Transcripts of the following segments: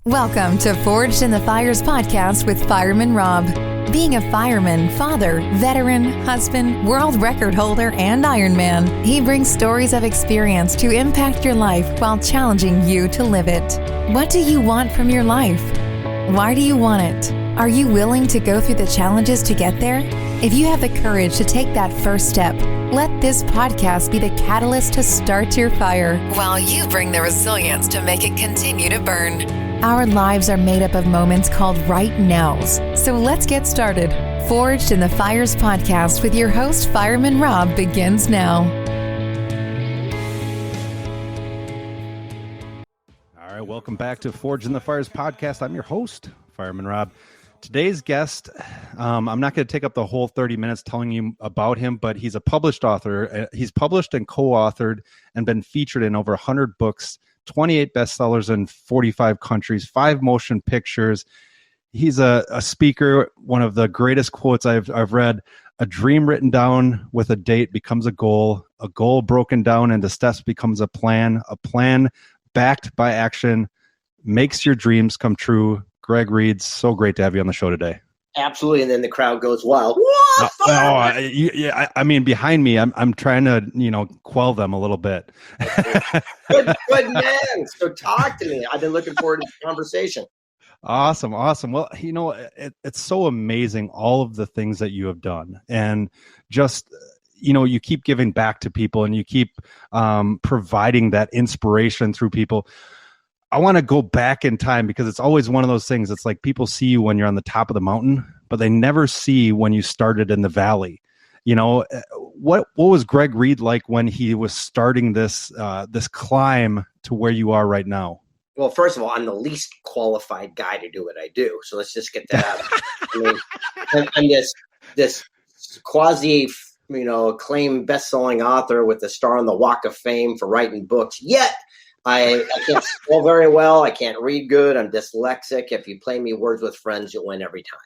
Welcome to Forged in the Fires podcast with Fireman Rob. Being a fireman, father, veteran, husband, world record holder, and Ironman, he brings stories of experience to impact your life while challenging you to live it. What do you want from your life? Why do you want it? Are you willing to go through the challenges to get there? If you have the courage to take that first step, let this podcast be the catalyst to start your fire while you bring the resilience to make it continue to burn. Our lives are made up of moments called right nows. So let's get started. Forged in the Fires podcast with your host, Fireman Rob, begins now. All right, welcome back to Forged in the Fires podcast. I'm your host, Fireman Rob. Today's guest, I'm not going to take up the whole 30 minutes telling you about him, but he's a published author. He's published and co-authored and been featured in over 100 books, 28 bestsellers in 45 countries, 5 motion pictures. He's a speaker. One of the greatest quotes I've read: "A dream written down with a date becomes a goal broken down into steps becomes a plan backed by action makes your dreams come true." Greg Reid, so great to have you on the show today. Absolutely, and then the crowd goes wild. I mean, behind me, I'm trying to, quell them a little bit. Good man. So talk to me. I've been looking forward to the conversation. Awesome. Well, it's so amazing, all of the things that you have done, and just, you keep giving back to people, and you keep providing that inspiration through people. I want to go back in time because it's always one of those things. It's like people see you when you're on the top of the mountain, but they never see when you started in the valley. What was Greg Reid like when he was starting this climb to where you are right now? Well, first of all, I'm the least qualified guy to do what I do. So let's just get that out. I'm this quasi, acclaimed best-selling author with a star on the Walk of Fame for writing books. Yet I can't spell very well. I can't read good. I'm dyslexic. If you play me words with friends, you'll win every time.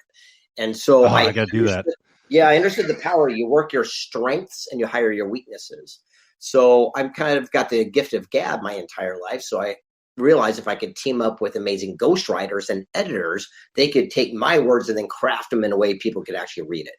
And so I got to do that. Yeah, I understood the power. You work your strengths and you hire your weaknesses. So I'm kind of got the gift of gab my entire life. So I realized if I could team up with amazing ghostwriters and editors, they could take my words and then craft them in a way people could actually read it.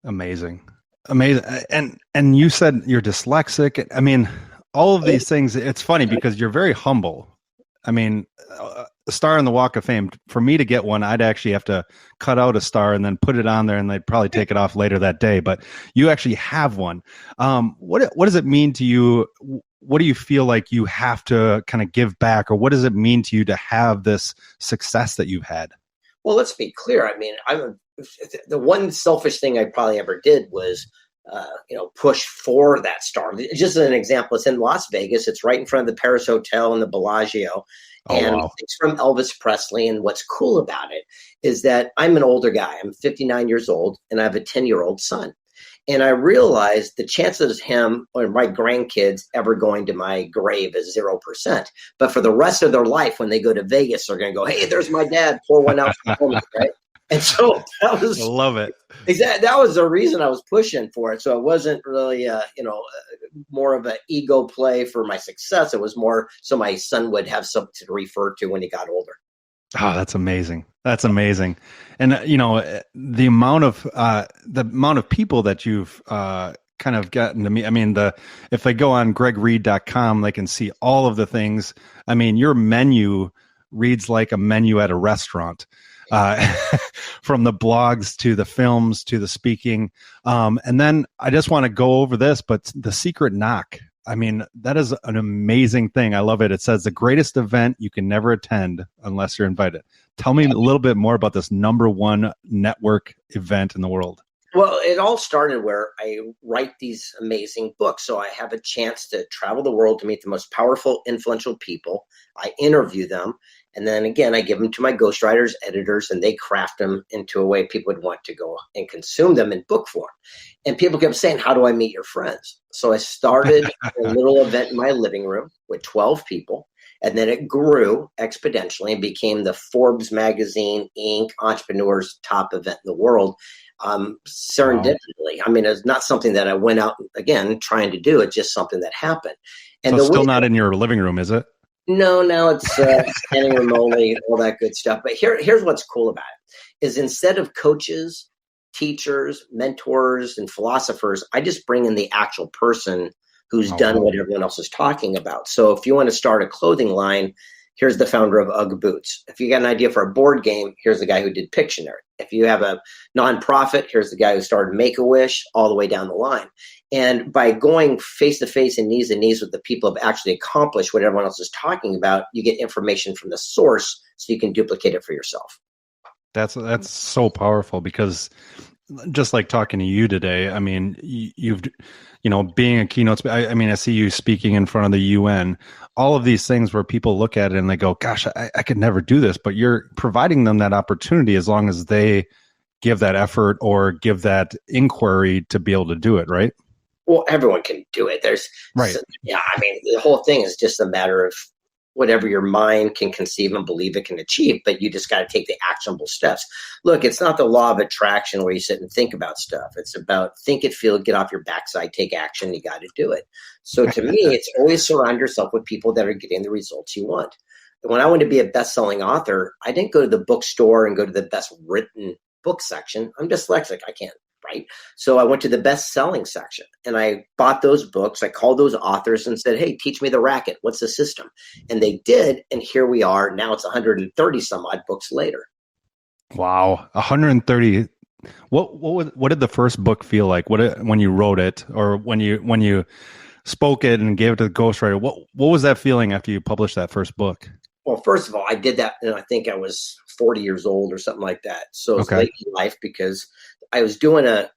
Amazing. And you said you're dyslexic. I mean, all of these things, it's funny because you're very humble. I mean, a star on the Walk of Fame, for me to get one, I'd actually have to cut out a star and then put it on there, and they'd probably take it off later that day. But you actually have one. What does it mean to you? What do you feel like you have to kind of give back, or what does it mean to you to have this success that you've had? Well, let's be clear. I mean, the one selfish thing I probably ever did was push for that star. Just as an example, it's in Las Vegas. It's right in front of the Paris Hotel and the Bellagio. And wow. It's from Elvis Presley. And what's cool about it is that I'm an older guy. I'm 59 years old, and I have a 10-year-old son. And I realized the chances of him or my grandkids ever going to my grave is 0%. But for the rest of their life, when they go to Vegas, they're going to go, "Hey, there's my dad. Pour one out for me," right? And so I love it. Exactly. That was the reason I was pushing for it. So it wasn't really, more of an ego play for my success. It was more so my son would have something to refer to when he got older. Oh, that's amazing. And, the amount of people that you've kind of gotten to meet. I mean, if they go on gregreid.com, they can see all of the things. I mean, your menu reads like a menu at a restaurant. From the blogs to the films to the speaking. And then I just want to go over this, but the secret knock. I mean, that is an amazing thing. I love it. It says the greatest event you can never attend unless you're invited. Tell me a little bit more about this #1 network event in the world. Well, it all started where I write these amazing books. So I have a chance to travel the world to meet the most powerful, influential people. I interview them. And then again, I give them to my ghostwriters, editors, and they craft them into a way people would want to go and consume them in book form. And people kept saying, "How do I meet your friends?" So I started a little event in my living room with 12 people. And then it grew exponentially and became the Forbes magazine, Inc. entrepreneurs top event in the world. Serendipitously. I mean, it's not something that I went out again trying to do. It's just something that happened. And so it's still not in your living room, is it? No, now it's standing room only, all that good stuff. But here's what's cool about it is instead of coaches, teachers, mentors, and philosophers, I just bring in the actual person who's done what everyone else is talking about. So if you want to start a clothing line, here's the founder of UGG Boots. If you got an idea for a board game, here's the guy who did Pictionary. If you have a nonprofit, here's the guy who started Make-A-Wish, all the way down the line. And by going face-to-face and knees with the people who have actually accomplished what everyone else is talking about, you get information from the source so you can duplicate it for yourself. That's so powerful, because just like talking to you today, I mean, you've, being a keynote speaker, I mean, I see you speaking in front of the UN, all of these things where people look at it and they go, gosh, I could never do this, but you're providing them that opportunity as long as they give that effort or give that inquiry to be able to do it, right? Well, everyone can do it. I mean, the whole thing is just a matter of whatever your mind can conceive and believe it can achieve, but you just got to take the actionable steps. Look, it's not the law of attraction where you sit and think about stuff. It's about think it, feel it, get off your backside, take action. You got to do it. So to me, it's always surround yourself with people that are getting the results you want. When I wanted to be a best-selling author, I didn't go to the bookstore and go to the best written book section. I'm dyslexic. I can't. Right. So I went to the best-selling section and I bought those books. I called those authors and said, hey, teach me the racket. What's the system? And they did. And here we are. Now it's 130 some odd books later. Wow. 130. What did the first book feel like? When you wrote it, or when you spoke it and gave it to the ghostwriter, what was that feeling after you published that first book? Well, first of all, I did that, and I think I was 40 years old or something like that. So it's late in life, because I was doing a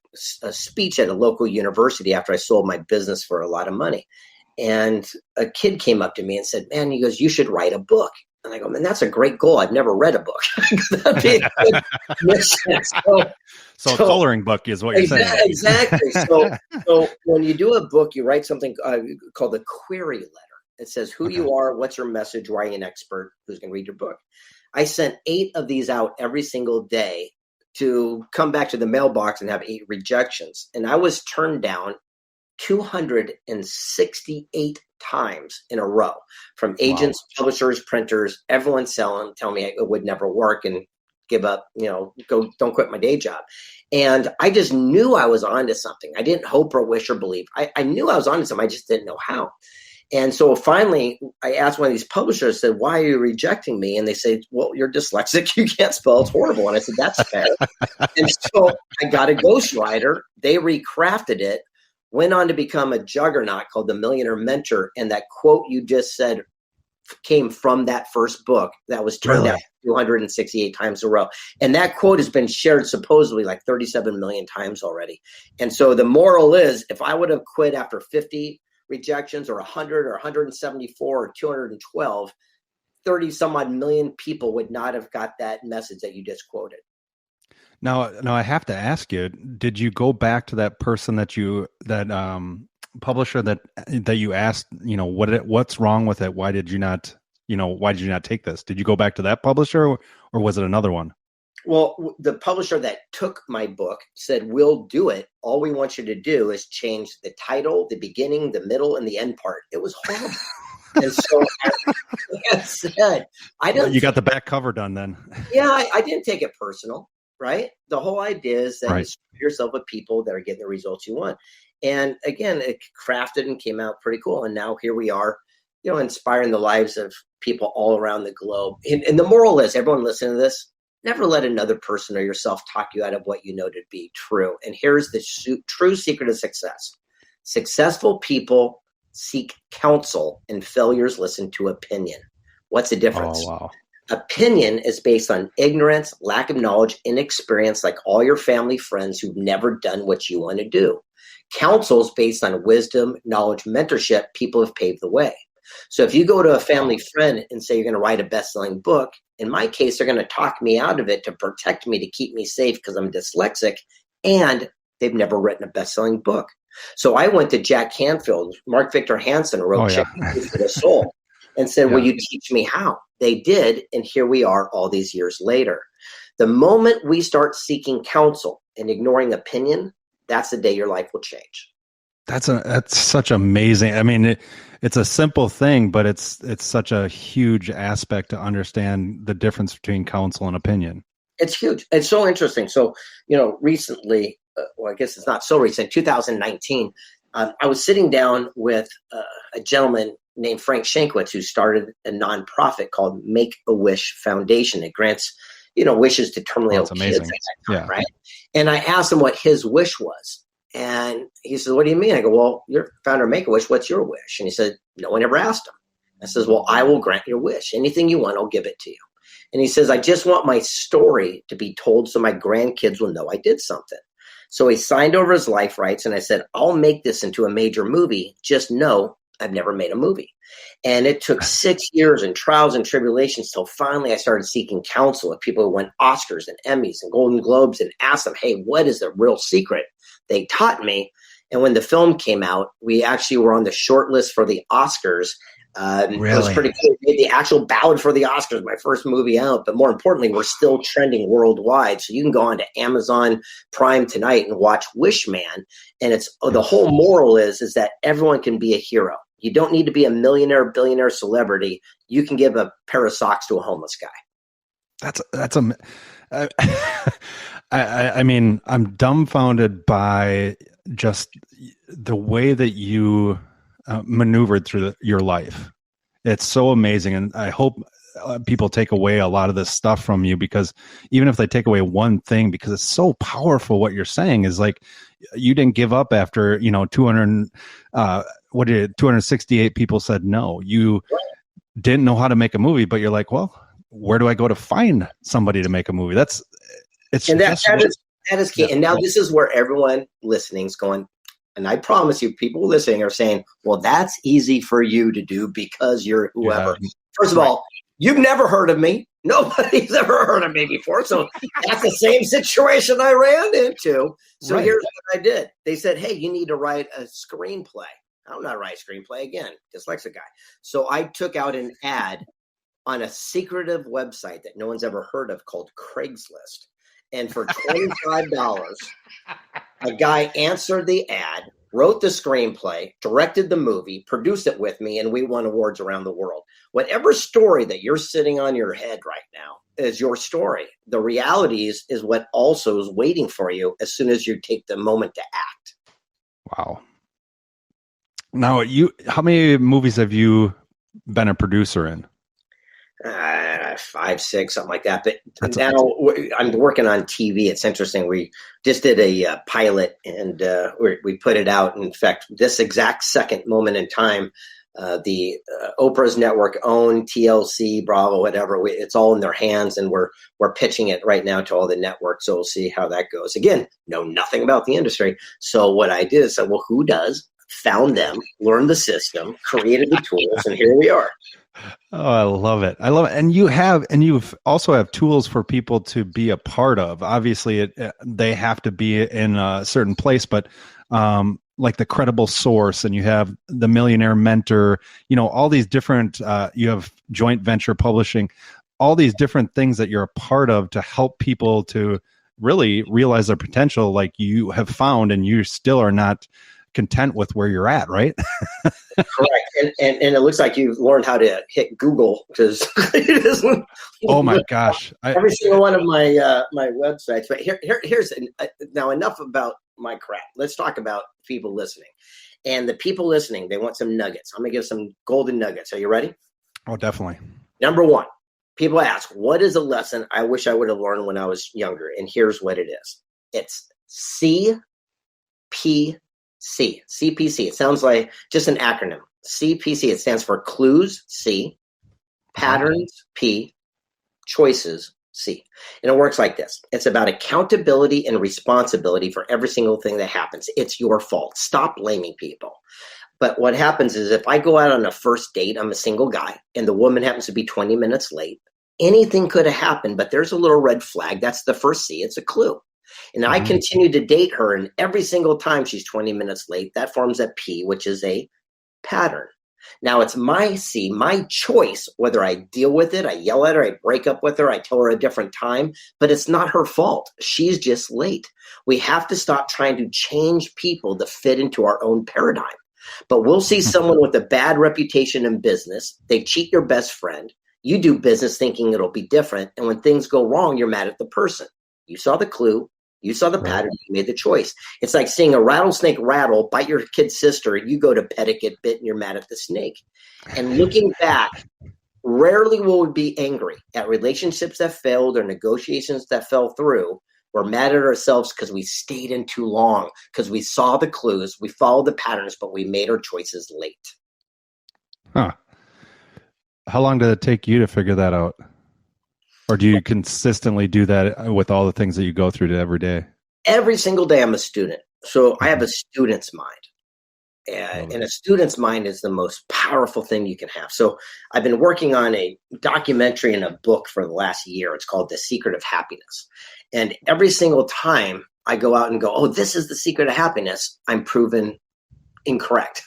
speech at a local university after I sold my business for a lot of money. And a kid came up to me and said, man, he goes, you should write a book. And I go, man, that's a great goal. I've never read a book. That'd be a good mission. So a coloring book is what you're saying. Exactly. So when you do a book, you write something called a query letter. It says who you are, what's your message, why are you an expert, who's going to read your book. I sent 8 of these out every single day to come back to the mailbox and have 8 rejections. And I was turned down 268 times in a row from agents, publishers, printers, everyone telling me it would never work and give up, don't quit my day job. And I just knew I was onto something. I didn't hope or wish or believe. I knew I was onto something. I just didn't know how. And so finally, I asked one of these publishers, I said, why are you rejecting me? And they said, well, you're dyslexic. You can't spell. It's horrible. And I said, that's fair. And so I got a ghostwriter. They recrafted it, went on to become a juggernaut called The Millionaire Mentor. And that quote you just said came from that first book that was turned out 268 times in a row. And that quote has been shared supposedly like 37 million times already. And so the moral is, if I would have quit after 50 rejections or 100 or 174 or 212, 30 some odd million people would not have got that message that you just quoted. Now I have to ask you, did you go back to that person publisher that you asked, what's wrong with it? Why did you not take this? Did you go back to that publisher, or was it another one? Well, the publisher that took my book said, we'll do it. All we want you to do is change the title, the beginning, the middle, and the end part. It was horrible. And so, like I said, you got the back cover done then. Yeah, I didn't take it personal, right? The whole idea is that you surround yourself with people that are getting the results you want. And again, it crafted and came out pretty cool. And now here we are, inspiring the lives of people all around the globe. And the moral is, everyone listening to this, never let another person or yourself talk you out of what you know to be true. And here's the true secret of success. Successful people seek counsel, and failures listen to opinion. What's the difference? Oh, wow. Opinion is based on ignorance, lack of knowledge, inexperience, like all your family friends who've never done what you want to do. Counsel is based on wisdom, knowledge, mentorship. People have paved the way. So if you go to a family friend and say you're going to write a best-selling book, in my case, they're going to talk me out of it to protect me, to keep me safe because I'm dyslexic, and they've never written a best-selling book. So I went to Jack Canfield, Mark Victor Hansen wrote Check for the Soul, and said, will you teach me how? They did, and here we are all these years later. The moment we start seeking counsel and ignoring opinion, that's the day your life will change. That's such amazing. I mean, it's a simple thing, but it's such a huge aspect to understand the difference between counsel and opinion. It's huge. It's so interesting. So, recently, well, I guess it's not so recent, 2019, I was sitting down with a gentleman named Frank Shankwitz, who started a nonprofit called Make-A-Wish Foundation. It grants, wishes to terminally ill kids at that time, right? And I asked him what his wish was. And he says, what do you mean? I go, well, you're founder of Make-A-Wish. What's your wish? And he said, no one ever asked him. I says, well, I will grant your wish. Anything you want, I'll give it to you. And he says, I just want my story to be told so my grandkids will know I did something. So he signed over his life rights. And I said, I'll make this into a major movie. Just know I've never made a movie. And it took 6 years and trials and tribulations till finally I started seeking counsel of people who won Oscars and Emmys and Golden Globes and asked them, hey, what is the real secret? They taught me. And when the film came out, we actually were on the short list for the Oscars. Really? It was pretty cool. We made the actual ballot for the Oscars, my first movie out. But more importantly, we're still trending worldwide. So you can go on to Amazon Prime tonight and watch Wish Man. And it's the whole moral is that everyone can be a hero. You don't need to be a millionaire, billionaire celebrity. You can give a pair of socks to a homeless guy. I mean, I'm dumbfounded by just the way that you maneuvered through your life. It's so amazing. And I hope people take away a lot of this stuff from you, because even if they take away one thing, because it's so powerful, what you're saying is like, you didn't give up after, 268 people said no. You didn't know how to make a movie, but you're like, well, where do I go to find somebody to make a movie? That is key. Yeah. And now this is where everyone listening is going. And I promise you, people listening are saying, well, that's easy for you to do because you're whoever. Yeah. First of all, you've never heard of me. Nobody's ever heard of me before. So that's the same situation I ran into. So here's what I did. They said, hey, you need to write a screenplay. I don't know how to write a screenplay. Again, dyslexic guy. So I took out an ad on a secretive website that no one's ever heard of called Craigslist. And for $25, a guy answered the ad, wrote the screenplay, directed the movie, produced it with me, and we won awards around the world. Whatever story that you're sitting on your head right now is your story. The reality is what also is waiting for you as soon as you take the moment to act. Wow. Now, how many movies have you been a producer in? 5, 6, something like that. But now I'm working on TV. It's interesting. We just did a pilot, and we put it out. In fact, this exact second moment in time, the Oprah's network owned TLC, Bravo, whatever. It's all in their hands, and we're pitching it right now to all the networks. So we'll see how that goes. Again, know nothing about the industry. So what I did is said, well, who does? Found them, learned the system, created the tools, and here we are. Oh, I love it. And you've also have tools for people to be a part of. Obviously, they have to be in a certain place, but like the credible source, and you have the millionaire mentor, all these different, you have joint venture publishing, all these different things that you're a part of to help people to really realize their potential, like you have found, and you still are not content with where you're at, right? Correct. And it looks like you've learned how to hit Google, because it isn't. Oh my gosh. Every single one of my my websites. But here's now enough about my crap. Let's talk about people listening. And the people listening, they want some nuggets. I'm going to give some golden nuggets. Are you ready? Oh, definitely. Number one, people ask, what is a lesson I wish I would have learned when I was younger? And here's what it is. It's CPC. CPC. It sounds like just an acronym. CPC. It stands for clues, C, patterns, P, choices, C. And it works like this. It's about accountability and responsibility for every single thing that happens. It's your fault. Stop blaming people. But what happens is if I go out on a first date, I'm a single guy, and the woman happens to be 20 minutes late, anything could have happened, but there's a little red flag. That's the first C. It's a clue. And I continue to date her, and every single time she's 20 minutes late, that forms a P, which is a pattern. Now it's my C, my choice, whether I deal with it, I yell at her, I break up with her, I tell her a different time, but it's not her fault. She's just late. We have to stop trying to change people to fit into our own paradigm. But we'll see someone with a bad reputation in business. They cheat your best friend. You do business thinking it'll be different. And when things go wrong, you're mad at the person. You saw the clue. You saw the pattern. You made the choice. It's like seeing a rattlesnake rattle, bite your kid's sister, and you go to pet it, get bit, and you're mad at the snake. And looking back, rarely will we be angry at relationships that failed or negotiations that fell through. We're mad at ourselves because we stayed in too long, because we saw the clues, we followed the patterns, but we made our choices late. Huh. How long did it take you to figure that out? Or do you consistently do that with all the things that you go through every day? Every single day I'm a student. So I have a student's mind. And a student's mind is the most powerful thing you can have. So I've been working on a documentary and a book for the last year. It's called The Secret of Happiness. And every single time I go out and go, oh, this is the secret of happiness, I'm proven incorrect.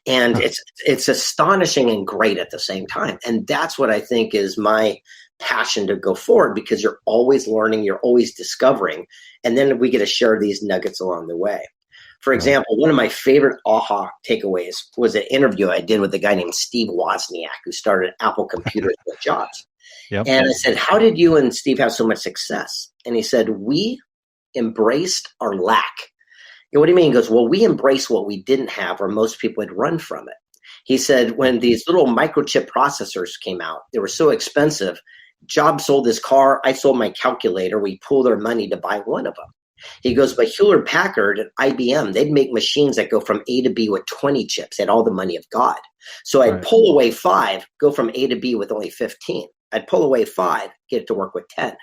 And it's astonishing and great at the same time. And that's what I think is my passion to go forward, because you're always learning, you're always discovering. And then we get to share these nuggets along the way. For example, one of my favorite aha takeaways was an interview I did with a guy named Steve Wozniak, who started Apple Computers with Jobs. Yep. And I said, how did you and Steve have so much success? And he said, we embraced our lack. And what do you mean? He goes, well, we embraced what we didn't have, or most people had run from it. He said, when these little microchip processors came out, they were so expensive. Jobs sold his car. I sold my calculator. We pooled our money to buy one of them. He goes, but Hewlett Packard and IBM, they'd make machines that go from A to B with 20 chips. They had all the money of God. So I'd pull away 5, go from A to B with only 15. I'd pull away 5, get it to work with 10.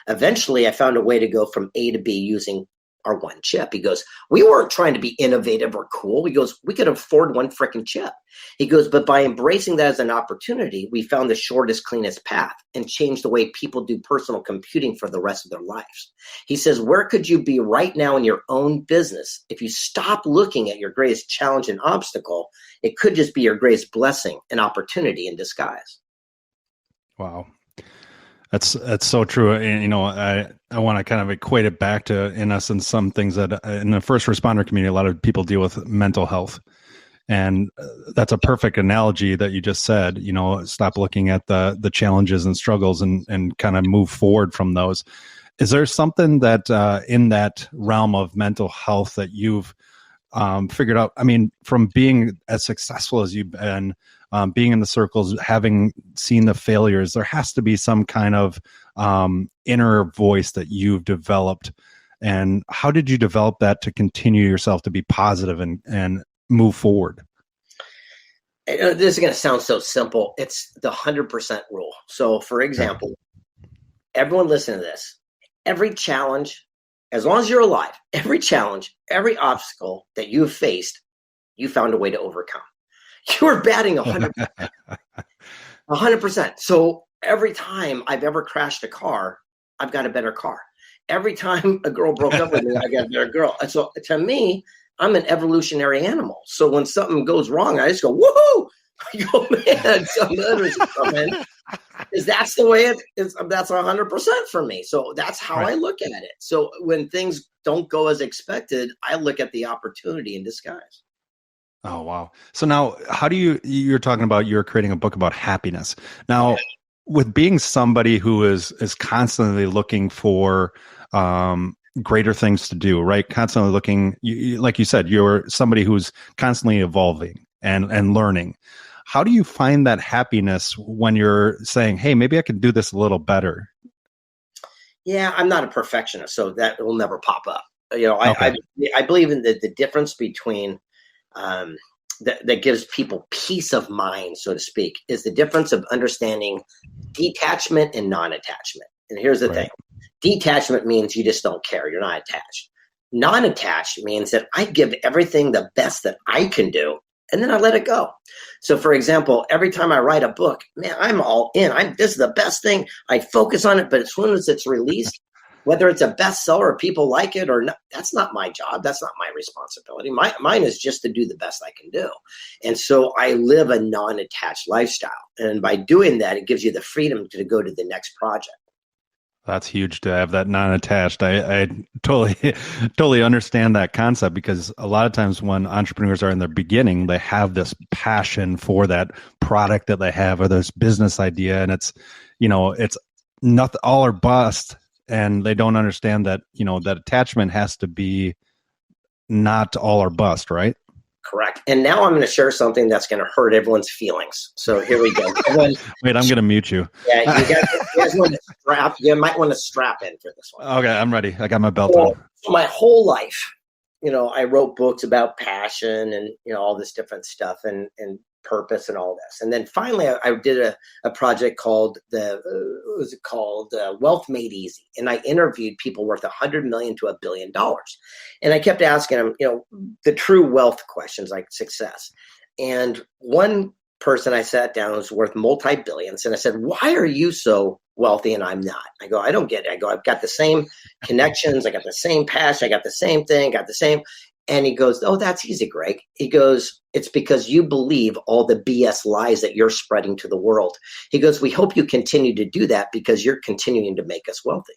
Eventually, I found a way to go from A to B using our one chip. He goes, we weren't trying to be innovative or cool. He goes, we could afford one freaking chip. He goes, but by embracing that as an opportunity, we found the shortest, cleanest path and changed the way people do personal computing for the rest of their lives. He says, where could you be right now in your own business if you stop looking at your greatest challenge and obstacle? It could just be your greatest blessing and opportunity in disguise. Wow. That's so true. And, I want to kind of equate it back to, in essence, some things that in the first responder community, a lot of people deal with mental health. And that's a perfect analogy that you just said, stop looking at the challenges and struggles and kind of move forward from those. Is there something that in that realm of mental health that you've figured out? I mean, from being as successful as you've been, being in the circles, having seen the failures, there has to be some kind of inner voice that you've developed. And how did you develop that to continue yourself to be positive and move forward? This is going to sound so simple. It's the 100% rule. So, for example, everyone listen to this. Every challenge, as long as you're alive, every challenge, every obstacle that you've faced, you found a way to overcome. You were batting 100%. 100%. So every time I've ever crashed a car, I've got a better car. Every time a girl broke up with me, I got a better girl. And so to me, I'm an evolutionary animal. So when something goes wrong, I just go, woohoo! I go, man, something others come in. Because that's the way it is. That's 100% for me. So that's how I look at it. So when things don't go as expected, I look at the opportunity in disguise. Oh, wow. So now you're talking about, you're creating a book about happiness. Now, with being somebody who is constantly looking for greater things to do, right? Constantly looking, like you said, you're somebody who's constantly evolving and learning. How do you find that happiness when you're saying, hey, maybe I can do this a little better? Yeah, I'm not a perfectionist, so that will never pop up. I believe in the difference between that gives people peace of mind, so to speak, is the difference of understanding detachment and non-attachment. And here's the thing. Detachment means you just don't care. You're not attached. Non-attached means that I give everything the best that I can do, and then I let it go. So, for example, every time I write a book, man, I'm all in. This is the best thing. I focus on it, but as soon as it's released, whether it's a bestseller or people like it or not, that's not my job. That's not my responsibility. Mine is just to do the best I can do. And so I live a non-attached lifestyle. And by doing that, it gives you the freedom to go to the next project. That's huge to have that non-attached. I totally understand that concept, because a lot of times when entrepreneurs are in their beginning, they have this passion for that product that they have or this business idea, and it's not all or bust, and they don't understand that that attachment has to be not all or bust, right? Correct. And now I'm going to share something that's going to hurt everyone's feelings. So here we go. Wait, I'm going to mute you. Yeah, you guys want to strap. You might want to strap in for this one. Okay, I'm ready. I got my belt on. So my whole life, I wrote books about passion and all this different stuff and purpose and all this. And then finally, I did a project called Wealth Made Easy, and I interviewed people worth $100 million to $1 billion, and I kept asking them, the true wealth questions like success. And one person I sat down was worth multi-billions, and I said, "Why are you so wealthy and I'm not?" I go, "I don't get it." I go, "I've got the same connections, I got the same passion, I got the same thing, got the same." And he goes, "Oh, that's easy, Greg." He goes, "It's because you believe all the BS lies that you're spreading to the world." He goes, "We hope you continue to do that because you're continuing to make us wealthy."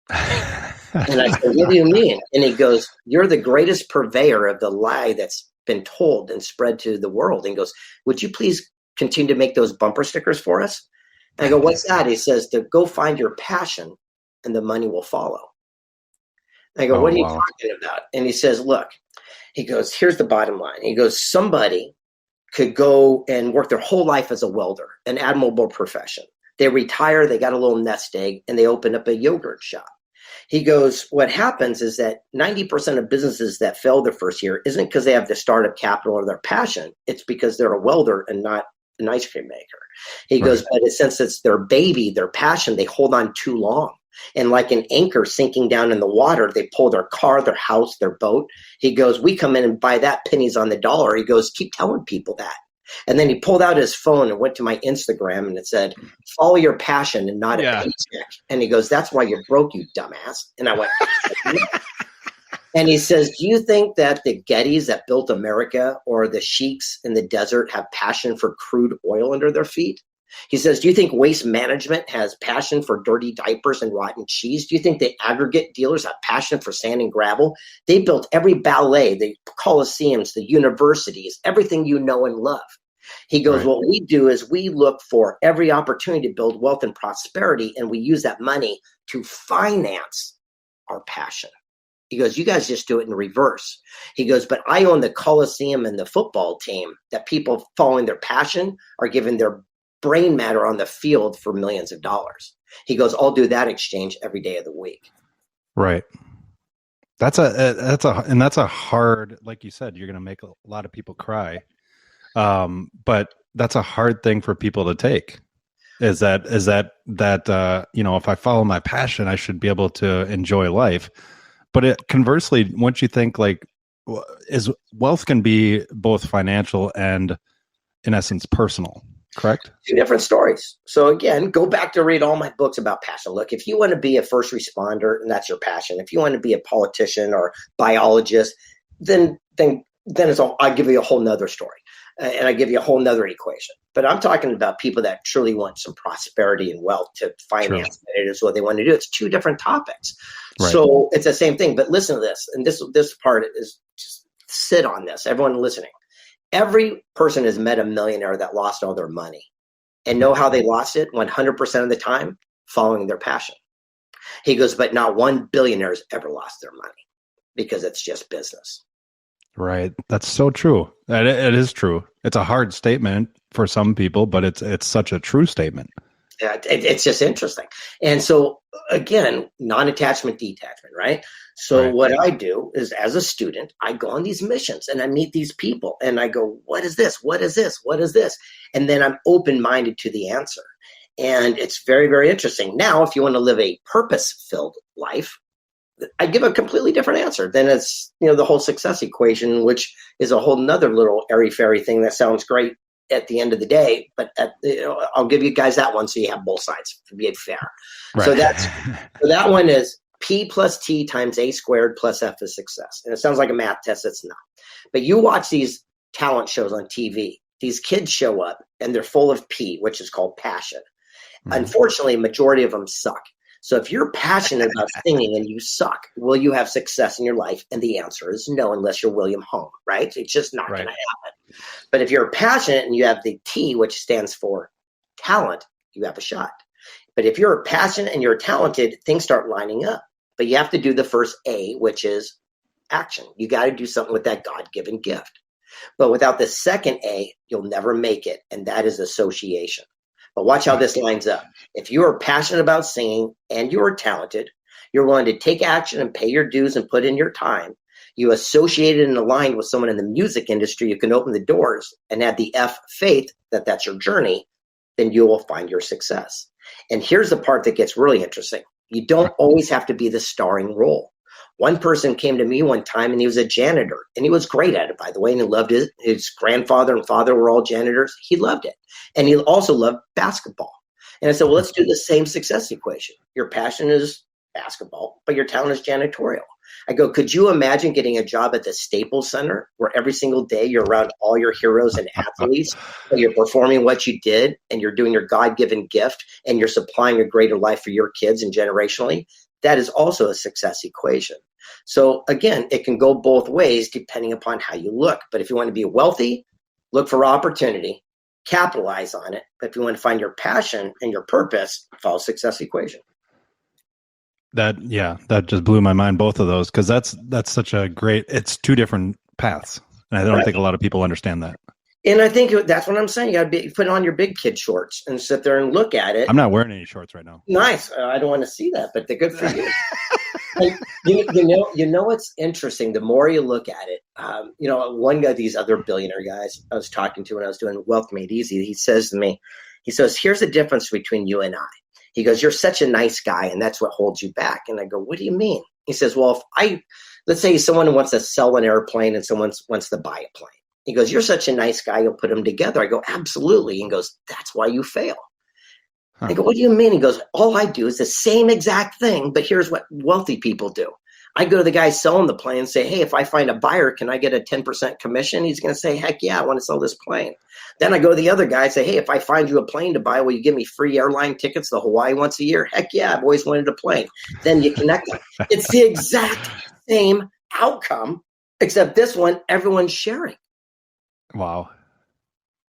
And I said, "What do you mean?" And he goes, "You're the greatest purveyor of the lie that's been told and spread to the world." And he goes, "Would you please continue to make those bumper stickers for us?" And I go, "What's that?" He says, "To go find your passion and the money will follow." And I go, "What are you talking about?" And he says, "Look," he goes, "here's the bottom line." He goes, "Somebody could go and work their whole life as a welder, an admirable profession. They retire, they got a little nest egg, and they open up a yogurt shop." He goes, "What happens is that 90% of businesses that fail their first year isn't because they have the startup capital or their passion. It's because they're a welder and not an ice cream maker." He goes, "But since it's their baby, their passion, they hold on too long. And like an anchor sinking down in the water, they pull their car, their house, their boat." He goes, "We come in and buy that pennies on the dollar." He goes, "Keep telling people that." And then he pulled out his phone and went to my Instagram and it said, "Follow your passion and not a paycheck." And he goes, "That's why you're broke, you dumbass." And I went, and he says, "Do you think that the Gettys that built America or the sheiks in the desert have passion for crude oil under their feet?" He says, "Do you think Waste Management has passion for dirty diapers and rotten cheese? Do you think the aggregate dealers have passion for sand and gravel? They built every ballet, the coliseums, the universities, everything you know and love." He goes, "What we do is we look for every opportunity to build wealth and prosperity, and we use that money to finance our passion." He goes, "You guys just do it in reverse." He goes, "But I own the Coliseum and the football team that people following their passion are giving their brain matter on the field for millions of dollars." He goes, "I'll do that exchange every day of the week." Right. That's a hard, like you said, you're going to make a lot of people cry. But that's a hard thing for people to take. Is that if I follow my passion, I should be able to enjoy life. But conversely, once you think wealth can be both financial and, in essence, personal. Correct? Two different stories. So again, go back to read all my books about passion. Look, if you want to be a first responder and that's your passion, if you want to be a politician or biologist, then I'll give you a whole nother story. And I give you a whole nother equation. But I'm talking about people that truly want some prosperity and wealth to finance it is what they want to do. It's two different topics. Right. So it's the same thing. But listen to this. And this part is just sit on this. Everyone listening. Every person has met a millionaire that lost all their money. And know how they lost it? 100% of the time, following their passion. He goes, but not one billionaire has ever lost their money because it's just business. Right. That's so true. It is true. It's a hard statement for some people, but it's such a true statement. Yeah, it's just interesting. And so, again, non-attachment, detachment, right? So what I do is, as a student, I go on these missions and I meet these people and I go, what is this? What is this? What is this? And then I'm open-minded to the answer. And it's very, very interesting. Now, if you want to live a purpose-filled life, I give a completely different answer. Then it's, the whole success equation, which is a whole nother little airy-fairy thing that sounds great at the end of the day, but I'll give you guys that one so you have both sides to be fair. Right. So that one is P plus T times A squared plus F is success. And it sounds like a math test. It's not. But you watch these talent shows on TV. These kids show up and they're full of P, which is called passion. Unfortunately, a majority of them suck. So if you're passionate about singing and you suck, will you have success in your life? And the answer is no, unless you're William Home, right? It's just not going to happen. But if you're passionate and you have the T, which stands for talent, you have a shot. But if you're passionate and you're talented, things start lining up. But you have to do the first A, which is action. You got to do something with that God-given gift. But without the second A, you'll never make it. And that is association. But watch how this lines up. If you are passionate about singing and you are talented, you're willing to take action and pay your dues and put in your time, you associated and aligned with someone in the music industry, you can open the doors and add the F, faith, that that's your journey, then you will find your success. And here's the part that gets really interesting. You don't always have to be the starring role. One person came to me one time and he was a janitor and he was great at it, by the way, and he loved it. His grandfather and father were all janitors. He loved it. And he also loved basketball. And I said, well, let's do the same success equation. Your passion is basketball, but your talent is janitorial. I go, could you imagine getting a job at the Staples Center where every single day you're around all your heroes and athletes, and you're performing what you did and you're doing your God-given gift and you're supplying a greater life for your kids and generationally? That is also a success equation. So again, it can go both ways depending upon how you look. But if you want to be wealthy, look for opportunity, capitalize on it. But if you want to find your passion and your purpose, follow success equation. That just blew my mind, both of those, because that's such a great, it's two different paths. And I don't think a lot of people understand that. And I think that's what I'm saying. You got to put on your big kid shorts and sit there and look at it. I'm not wearing any shorts right now. Nice. I don't want to see that, but they're good for you. You know what's interesting? The more you look at it, one of these other billionaire guys I was talking to when I was doing Wealth Made Easy, he says to me, here's the difference between you and I. He goes, you're such a nice guy, and that's what holds you back. And I go, what do you mean? He says, well, let's say someone wants to sell an airplane and someone wants to buy a plane. He goes, you're such a nice guy, you'll put them together. I go, absolutely. He goes, that's why you fail. I go, what do you mean? He goes, all I do is the same exact thing, but here's what wealthy people do. I go to the guy selling the plane and say, hey, if I find a buyer, can I get a 10% commission? He's going to say, heck yeah, I want to sell this plane. Then I go to the other guy and say, hey, if I find you a plane to buy, will you give me free airline tickets to Hawaii once a year? Heck yeah, I've always wanted a plane. Then you connect them. It's the exact same outcome, except this one, everyone's sharing. Wow.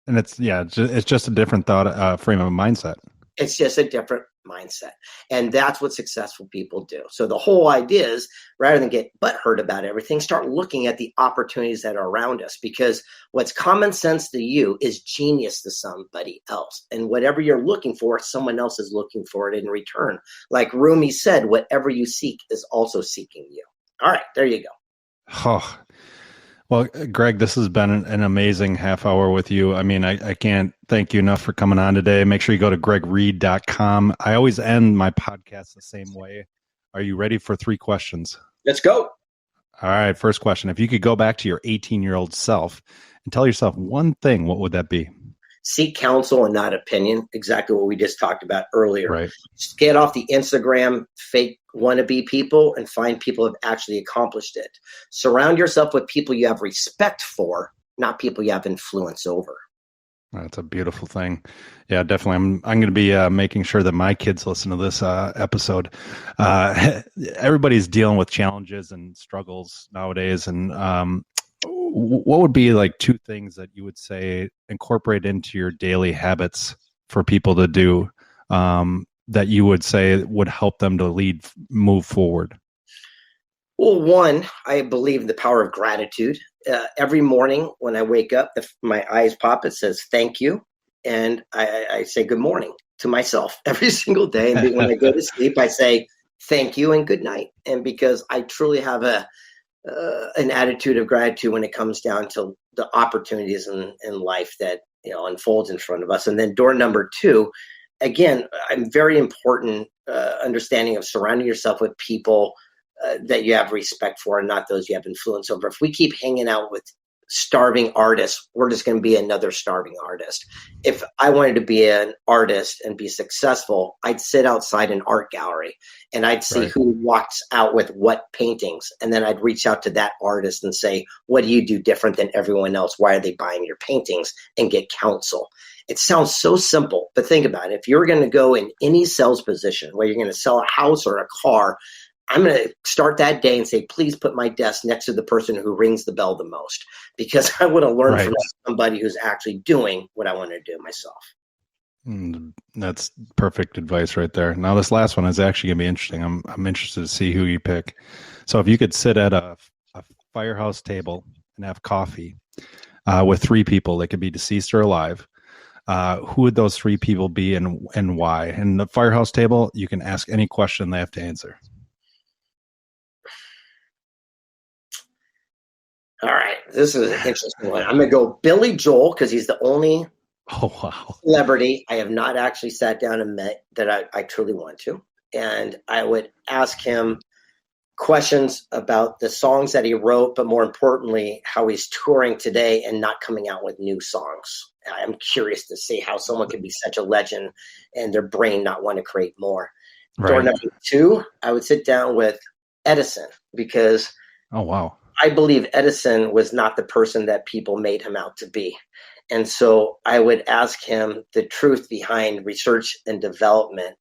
And it's just a different thought, frame of mindset. It's just a different mindset. And that's what successful people do. So the whole idea is, rather than get butthurt about everything, start looking at the opportunities that are around us, because what's common sense to you is genius to somebody else. And whatever you're looking for, someone else is looking for it in return. Like Rumi said, whatever you seek is also seeking you. All right, there you go. Oh, well, Greg, this has been an amazing half hour with you. I mean, I can't thank you enough for coming on today. Make sure you go to gregreid.com. I always end my podcast the same way. Are you ready for 3 questions? Let's go. All right. First question. If you could go back to your 18-year-old self and tell yourself one thing, what would that be? Seek counsel and not opinion. Exactly what we just talked about earlier. Right. Just get off the Instagram fake wannabe people and find people who have actually accomplished it. Surround yourself with people you have respect for, not people you have influence over. That's a beautiful thing. Yeah, definitely. I'm going to be making sure that my kids listen to this episode. Everybody's dealing with challenges and struggles nowadays. And what would be like 2 things that you would say incorporate into your daily habits for people to do that you would say would help them to move forward? Well, one, I believe in the power of gratitude. Every morning when I wake up, my eyes pop, it says, thank you. And I say good morning to myself every single day. And when I go to sleep, I say, thank you and good night. And because I truly have an attitude of gratitude when it comes down to the opportunities in life that unfolds in front of us. And then door number 2, again, I'm very important understanding of surrounding yourself with people that you have respect for and not those you have influence over. If we keep hanging out with starving artists, we're just going to be another starving artist. If I wanted to be an artist and be successful, I'd sit outside an art gallery and I'd see who walks out with what paintings. And then I'd reach out to that artist and say, what do you do different than everyone else? Why are they buying your paintings? And get counsel. It sounds so simple, but think about it. If you're going to go in any sales position where you're going to sell a house or a car, I'm going to start that day and say, please put my desk next to the person who rings the bell the most, because I want to learn from somebody who's actually doing what I want to do myself. That's perfect advice right there. Now, this last one is actually going to be interesting. I'm interested to see who you pick. So if you could sit at a firehouse table and have coffee with three people, they could be deceased or alive, who would those three people be and why? And the firehouse table, you can ask any question they have to answer. All right, this is an interesting one. I'm going to go Billy Joel because he's the only celebrity I have not actually sat down and met that I truly want to. And I would ask him questions about the songs that he wrote, but more importantly, how he's touring today and not coming out with new songs. I'm curious to see how someone can be such a legend and their brain not want to create more. Door number 2, I would sit down with Edison because I believe Edison was not the person that people made him out to be. And so I would ask him the truth behind research and development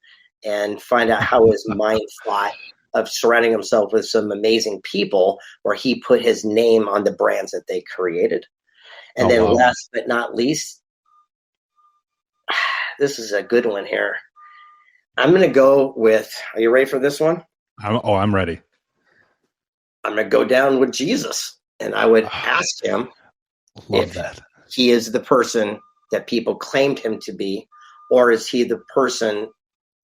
and find out how his mind thought of surrounding himself with some amazing people where he put his name on the brands that they created. And last but not least, this is a good one here. I'm going to go with, are you ready for this one? I'm ready. I'm going to go down with Jesus. And I would ask him if he is the person that people claimed him to be, or is he the person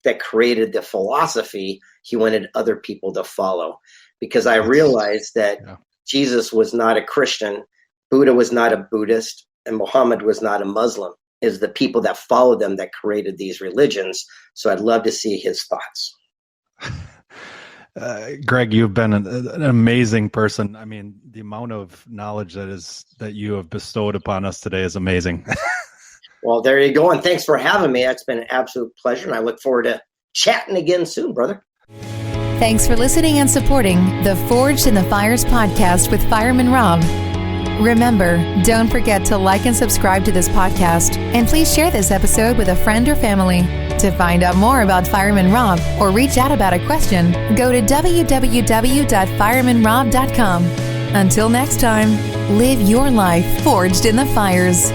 that created the philosophy he wanted other people to follow? Because I realized that Jesus was not a Christian, Buddha was not a Buddhist, and Muhammad was not a Muslim. Is the people that followed them that created these religions. So I'd love to see his thoughts. Greg, you've been an amazing person. I mean, the amount of knowledge that you have bestowed upon us today is amazing. Well, there you go. And thanks for having me. It's been an absolute pleasure. And I look forward to chatting again soon, brother. Thanks for listening and supporting the Forged in the Fires podcast with Fireman Rob. Remember, don't forget to like and subscribe to this podcast, and please share this episode with a friend or family. To find out more about Fireman Rob or reach out about a question, go to www.firemanrob.com. Until next time, live your life forged in the fires.